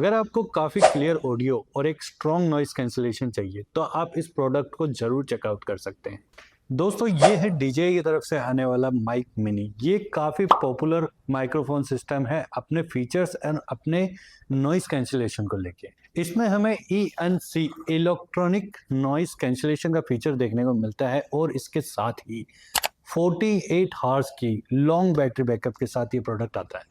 अगर आपको काफ़ी क्लियर ऑडियो और एक स्ट्रॉन्ग नॉइस कैंसिलेशन चाहिए तो आप इस प्रोडक्ट को ज़रूर चेकआउट कर सकते हैं। दोस्तों, ये है DJI की तरफ से आने वाला माइक मिनी। ये काफ़ी पॉपुलर माइक्रोफोन सिस्टम है अपने फीचर्स एंड अपने नॉइस कैंसिलेशन को लेके। इसमें हमें ENC इलेक्ट्रॉनिक नॉइस कैंसिलेशन का फीचर देखने को मिलता है और इसके साथ ही 48 हावर्स की लॉन्ग बैटरी बैकअप के साथ ये प्रोडक्ट आता है।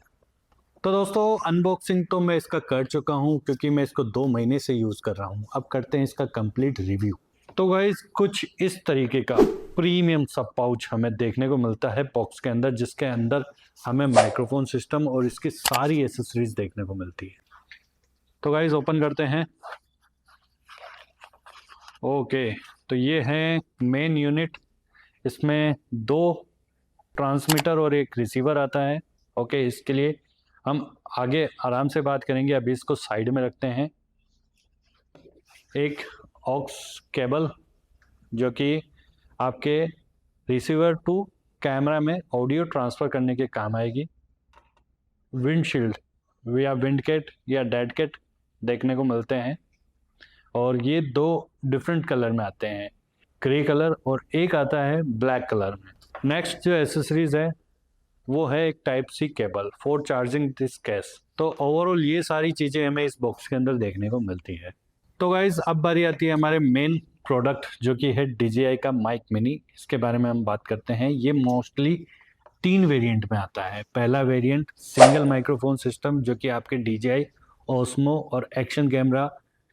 तो दोस्तों, अनबॉक्सिंग तो मैं इसका कर चुका हूँ क्योंकि मैं इसको 2 महीने से यूज़ कर रहा हूँ। अब करते हैं इसका कंप्लीट रिव्यू। तो गाइस, कुछ इस तरीके का प्रीमियम सा पाउच हमें देखने को मिलता है बॉक्स के अंदर, जिसके अंदर हमें माइक्रोफोन सिस्टम और इसकी सारी एसेसरीज देखने को मिलती है। तो गाइस, ओपन करते हैं। ओके, तो ये है मेन यूनिट। इसमें 2 ट्रांसमीटर और एक रिसीवर आता है। ओके, इसके लिए हम आगे आराम से बात करेंगे, अभी इसको साइड में रखते हैं। एक ऑक्स केबल जो कि आपके रिसीवर टू कैमरा में ऑडियो ट्रांसफ़र करने के काम आएगी। विंडशील्ड या विंडकेट या डेड केट देखने को मिलते हैं और ये 2 डिफरेंट कलर में आते हैं, ग्रे कलर और एक आता है ब्लैक कलर में। नेक्स्ट जो एसेसरीज है वो है एक type C cable for charging this case. तो ओवरऑल ये सारी चीज़ें हमें इस बॉक्स के अंदर देखने को मिलती है। तो गाइज, अब बारी आती है हमारे मेन प्रोडक्ट जो कि है DJI का माइक मिनी। इसके बारे में हम बात करते हैं। ये मोस्टली 3 वेरिएंट में आता है। पहला वेरिएंट सिंगल माइक्रोफोन सिस्टम जो कि आपके DJI ओस्मो और एक्शन कैमरा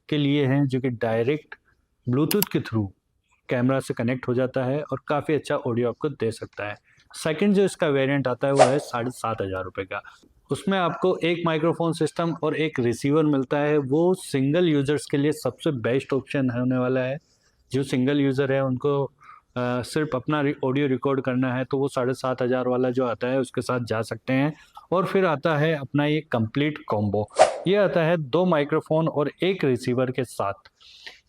के लिए हैं, जो कि डायरेक्ट ब्लूटूथ के थ्रू कैमरा से कनेक्ट हो जाता है और काफ़ी अच्छा ऑडियो आपको दे सकता है। सेकंड जो इसका वेरिएंट आता है वो है 7,500 रुपये का। उसमें आपको एक माइक्रोफोन सिस्टम और एक रिसीवर मिलता है। वो सिंगल यूजर्स के लिए सबसे बेस्ट ऑप्शन होने वाला है। जो सिंगल यूज़र है उनको सिर्फ अपना ऑडियो रिकॉर्ड करना है तो वो 7,500 वाला जो आता है उसके साथ जा सकते हैं। और फिर आता है अपना ये कंप्लीट कॉम्बो। ये आता है 2 माइक्रोफोन और एक रिसीवर के साथ।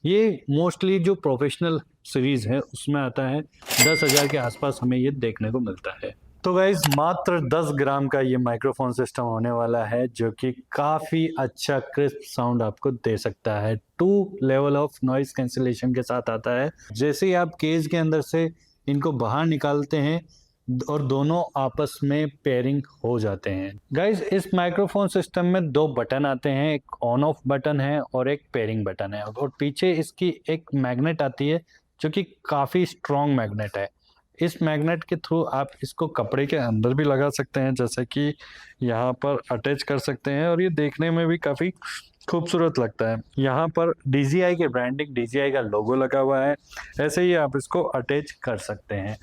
ये मोस्टली जो प्रोफेशनल सीरीज़ है उसमें आता है। 10,000 के आसपास हमें ये देखने को मिलता है। तो गाइज, मात्र 10 ग्राम का ये माइक्रोफोन सिस्टम होने वाला है जो कि काफ़ी अच्छा क्रिस्प साउंड आपको दे सकता है। 2 लेवल ऑफ नॉइस कैंसिलेशन के साथ आता है। जैसे ही आप केज के अंदर से इनको बाहर निकालते हैं और दोनों आपस में पेयरिंग हो जाते हैं। गाइज, इस माइक्रोफोन सिस्टम में 2 बटन आते हैं, एक ऑन ऑफ बटन है और एक पेयरिंग बटन है। और पीछे इसकी एक मैग्नेट आती है जो कि काफ़ी स्ट्रॉन्ग मैग्नेट है। इस मैग्नेट के थ्रू आप इसको कपड़े के अंदर भी लगा सकते हैं, जैसे कि यहाँ पर अटैच कर सकते हैं और ये देखने में भी काफ़ी खूबसूरत लगता है। यहाँ पर DJI के ब्रांडिंग, DJI का लोगो लगा हुआ है। ऐसे ही आप इसको अटैच कर सकते हैं।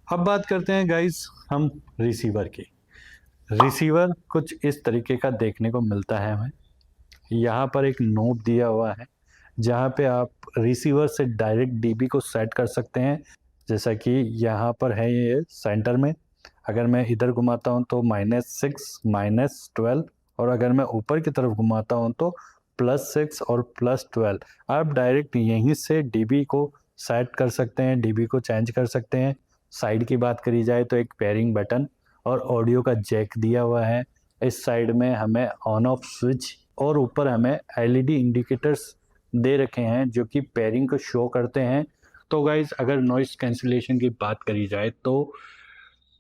अब बात करते हैं गाइस हम रिसीवर की। रिसीवर कुछ इस तरीके का देखने को मिलता है हमें। यहाँ पर एक नोब दिया हुआ है जहाँ पे आप रिसीवर से डायरेक्ट DB को सेट कर सकते हैं। जैसा कि यहाँ पर है ये सेंटर में। अगर मैं इधर घुमाता हूँ तो -6 -12 और अगर मैं ऊपर की तरफ घुमाता हूँ तो +6 और +12। आप डायरेक्ट यहीं से DB को सेट कर सकते हैं, DB को चेंज कर सकते हैं। साइड की बात करी जाए तो एक पेयरिंग बटन और ऑडियो का जैक दिया हुआ है। इस साइड में हमें ऑन ऑफ स्विच और ऊपर हमें LED इंडिकेटर्स दे रखे हैं जो कि पेयरिंग को शो करते हैं। तो गाइज, अगर नॉइस कैंसिलेशन की बात करी जाए तो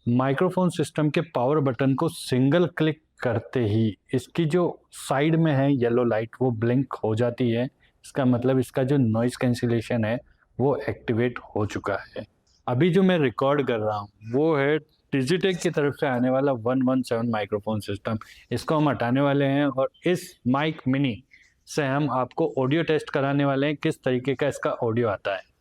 माइक्रोफोन सिस्टम के पावर बटन को सिंगल क्लिक करते ही इसकी जो साइड में है येलो लाइट वो ब्लिंक हो जाती है। इसका मतलब इसका जो नॉइस कैंसिलेशन है वो एक्टिवेट हो चुका है। अभी जो मैं रिकॉर्ड कर रहा हूँ वो है डिजिटेक की तरफ से आने वाला 117 माइक्रोफोन सिस्टम। इसको हम हटाने वाले हैं और इस माइक मिनी से हम आपको ऑडियो टेस्ट कराने वाले हैं किस तरीके का इसका ऑडियो आता है।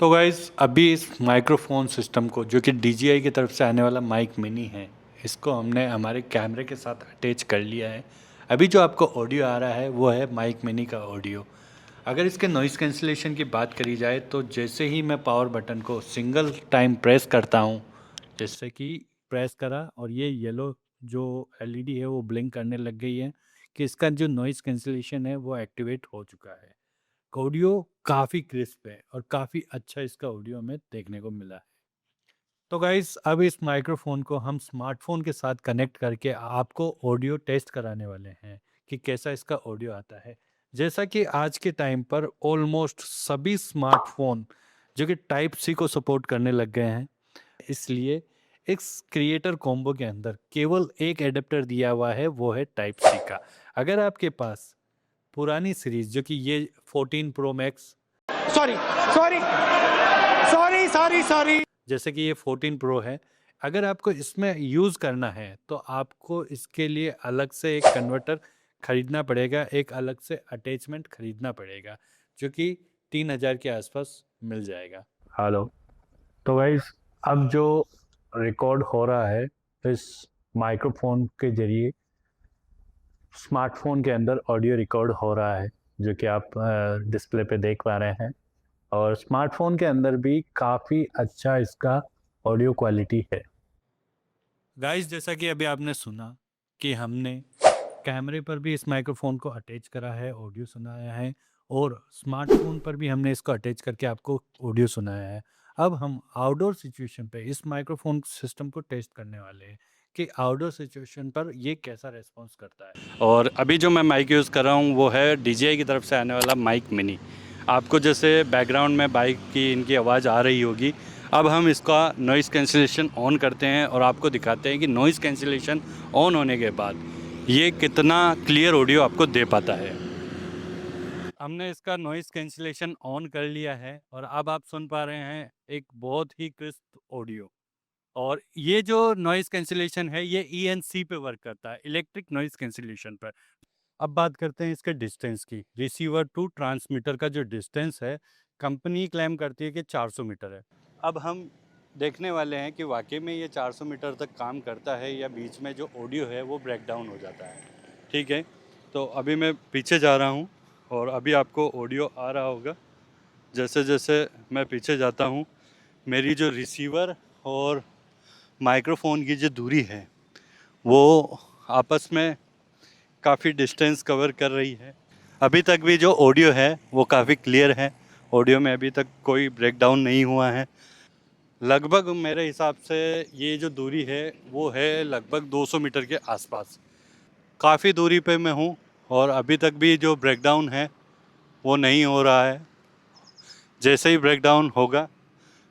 तो गाइज़, अभी इस माइक्रोफोन सिस्टम को जो कि DJI की तरफ से आने वाला माइक मिनी है, इसको हमने हमारे कैमरे के साथ अटैच कर लिया है। अभी जो आपको ऑडियो आ रहा है वो है माइक मिनी का ऑडियो। अगर इसके नॉइस कैंसिलेशन की बात करी जाए तो जैसे ही मैं पावर बटन को सिंगल टाइम प्रेस करता हूँ, जैसे कि प्रेस करा और ये येलो जो LED है वो ब्लिंक करने लग गई है कि इसका जो नॉइस कैंसिलेशन है वो एक्टिवेट हो चुका है। ऑडियो काफ़ी क्रिस्प है और काफ़ी अच्छा इसका ऑडियो हमें देखने को मिला है। तो गाइस, अब इस माइक्रोफोन को हम स्मार्टफोन के साथ कनेक्ट करके आपको ऑडियो टेस्ट कराने वाले हैं कि कैसा इसका ऑडियो आता है। जैसा कि आज के टाइम पर ऑलमोस्ट सभी स्मार्टफोन जो कि टाइप सी को सपोर्ट करने लग गए हैं, इसलिए इस क्रिएटर कॉम्बो के अंदर केवल एक एडेप्टर दिया हुआ है, वो है टाइप सी का। अगर आपके पास पुरानी सीरीज जो कि ये 14 pro max, sorry sorry sorry sorry sorry जैसे कि ये 14 प्रो है, अगर आपको इसमें यूज़ करना है तो आपको इसके लिए अलग से एक कन्वर्टर खरीदना पड़ेगा, एक अलग से अटैचमेंट खरीदना पड़ेगा, जो कि 3000 के आसपास मिल जाएगा। हेलो, तो गाइस अब जो रिकॉर्ड हो रहा है इस माइक्रोफोन के जरिए स्मार्टफोन के अंदर ऑडियो रिकॉर्ड हो रहा है, जो कि आप डिस्प्ले पे देख पा रहे हैं। और स्मार्टफोन के अंदर भी काफ़ी अच्छा इसका ऑडियो क्वालिटी है। गाइस, जैसा कि अभी आपने सुना कि हमने कैमरे पर भी इस माइक्रोफोन को अटैच करा है, ऑडियो सुनाया है, और स्मार्टफोन पर भी हमने इसको अटैच करके आपको ऑडियो सुनाया है। अब हम आउटडोर सिचुएशन पे इस माइक्रोफोन सिस्टम को टेस्ट करने वाले हैं कि आउटडोर सिचुएशन पर ये कैसा रेस्पॉन्स करता है। और अभी जो मैं माइक यूज़ कर रहा हूँ वो है DJI की तरफ से आने वाला माइक मिनी। आपको जैसे बैकग्राउंड में बाइक की इनकी आवाज़ आ रही होगी, अब हम इसका नॉइज़ कैंसिलेशन ऑन करते हैं और आपको दिखाते हैं कि नॉइज़ कैंसिलेशन ऑन होने के बाद ये कितना क्लियर ऑडियो आपको दे पाता है। हमने इसका नॉइज़ कैंसिलेशन ऑन कर लिया है और अब आप सुन पा रहे हैं एक बहुत ही क्रिस्प ऑडियो। और ये जो नॉइज़ कैंसिलेशन है ये ENC पे वर्क करता है, इलेक्ट्रिक नॉइज़ कैंसिलेशन पर। अब बात करते हैं इसके डिस्टेंस की। रिसीवर टू ट्रांसमीटर का जो डिस्टेंस है, कंपनी क्लेम करती है कि 400 मीटर है। अब हम देखने वाले हैं कि वाकई में ये 400 मीटर तक काम करता है या बीच में जो ऑडियो है वो ब्रेक डाउन हो जाता है। ठीक है, तो अभी मैं पीछे जा रहा हूँ और अभी आपको ऑडियो आ रहा होगा। जैसे जैसे मैं पीछे जाता हूँ, मेरी जो रिसीवर और माइक्रोफोन की जो दूरी है वो आपस में काफ़ी डिस्टेंस कवर कर रही है। अभी तक भी जो ऑडियो है वो काफ़ी क्लियर है, ऑडियो में अभी तक कोई ब्रेकडाउन नहीं हुआ है। लगभग मेरे हिसाब से ये जो दूरी है वो है लगभग 200 मीटर के आसपास। काफ़ी दूरी पे मैं हूँ और अभी तक भी जो ब्रेकडाउन है वो नहीं हो रहा है। जैसे ही ब्रेकडाउन होगा,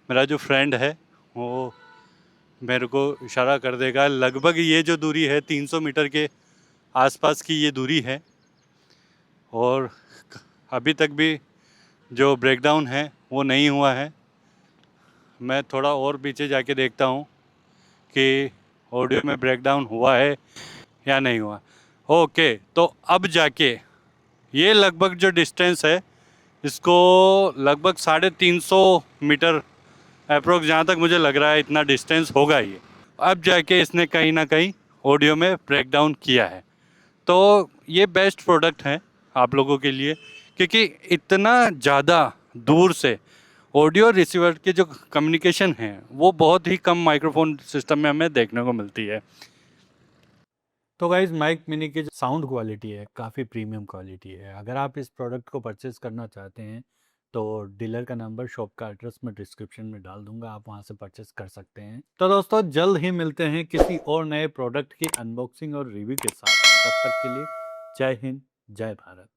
मेरा जो फ्रेंड है वो मेरे को इशारा कर देगा। लगभग ये जो दूरी है 300 मीटर के आसपास की ये दूरी है और अभी तक भी जो ब्रेकडाउन है वो नहीं हुआ है। मैं थोड़ा और पीछे जाके देखता हूँ कि ऑडियो में ब्रेकडाउन हुआ है या नहीं हुआ। ओके, तो अब जाके ये लगभग जो डिस्टेंस है इसको लगभग 350 मीटर अप्रोक्स, जहाँ तक मुझे लग रहा है इतना डिस्टेंस होगा ये। अब जाके इसने कहीं ना कहीं ऑडियो में ब्रेकडाउन किया है। तो ये बेस्ट प्रोडक्ट है आप लोगों के लिए, क्योंकि इतना ज़्यादा दूर से ऑडियो रिसीवर की जो कम्युनिकेशन है वो बहुत ही कम माइक्रोफोन सिस्टम में हमें देखने को मिलती है। तो गाइज, माइक मिनी की जो साउंड क्वालिटी है काफ़ी प्रीमियम क्वालिटी है। अगर आप इस प्रोडक्ट को परचेज़ करना चाहते हैं तो डीलर का नंबर, शॉप का एड्रेस मैं डिस्क्रिप्शन में डाल दूंगा, आप वहां से परचेस कर सकते हैं। तो दोस्तों, जल्द ही मिलते हैं किसी और नए प्रोडक्ट की अनबॉक्सिंग और रिव्यू के साथ। तब तक के लिए जय हिंद, जय भारत।